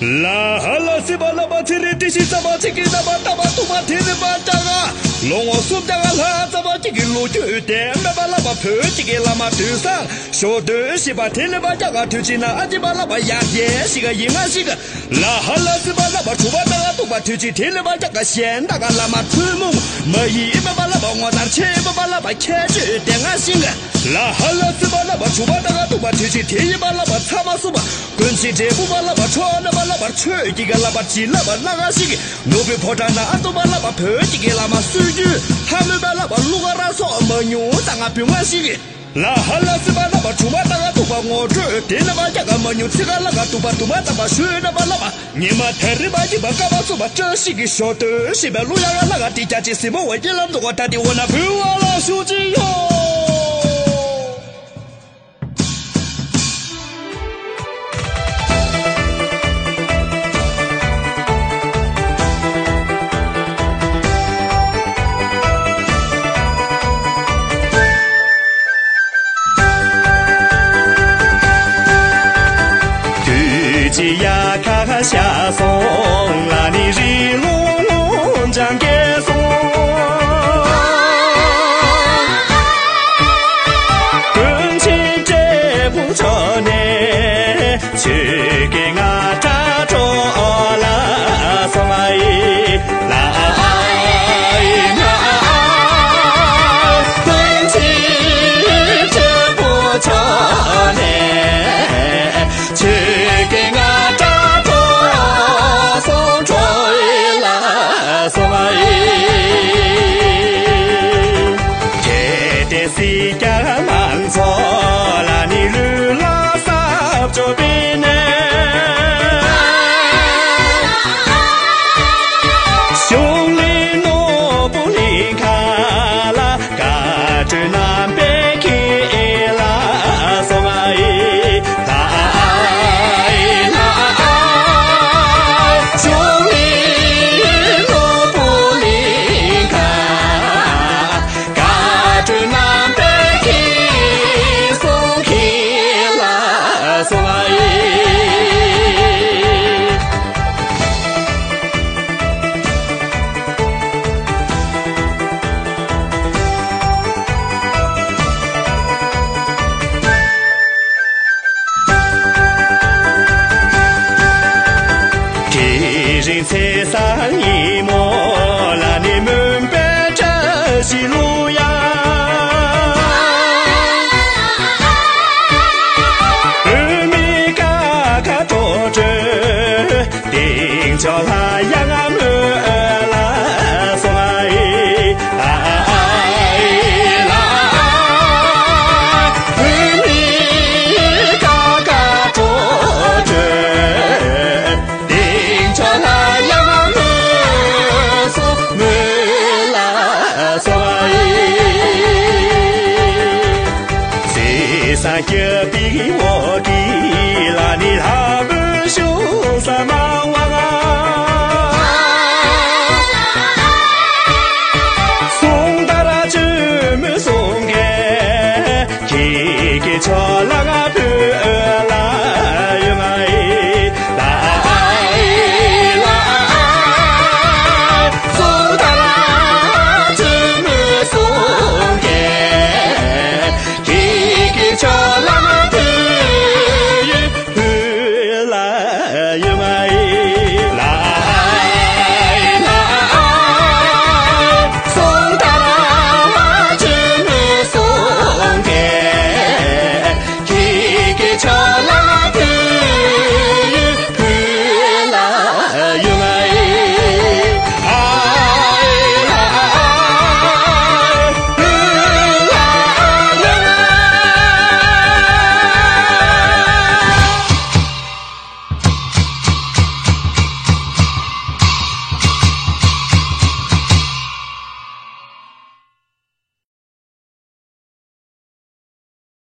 La hala si bala batiri tisi sama ciki nama tama tuma tiri batanga longo sum jangan la sama ciki lucu tem na bala ba phe ciki lama tu sang so de si ba tele ba jaga tu cina aji bala ba ya ye si ga yinga si ga la hala si bala ba chuba tanga tu ba tu ci tele ba jaga xian da ga lama tu mu ma yi ba bala ba ngo dar che ba bala ba ke ji denga si ga la hala si bala ba chuba tanga tu ba tu ci tele bala ba chama su ba kun si je bu bala ba chona bala拉巴吹几个喇叭机喇叭那个是个，奴被破绽那都把喇叭拍几个喇叭数据，还没把喇叭录个那啥没用，当个平安是个。拉哈拉是把喇叭出马当个都把我追，电喇叭这个没用，这个那个都把当把水那把喇叭，你们太日把几把干巴做把这是个晓得，是把路亚个那个地价是什么位置了？我打的我那平安了手机哟。呀，卡下松，那你日龙江给松，跟起这不着呢，去给俺扎着了松来来那，跟起这不着呢，去给俺。si cha mang so là ni lư la sa cho bên xiong li no bu li kha la cả trời nam bé kia la so mai ta la xiong li no bu li kha cả trời nam人才三一模，那你们别这些路呀，二米嘎嘎坐着，顶着那阳光了所以啦，二米嘎嘎坐着，顶着那。三个比我。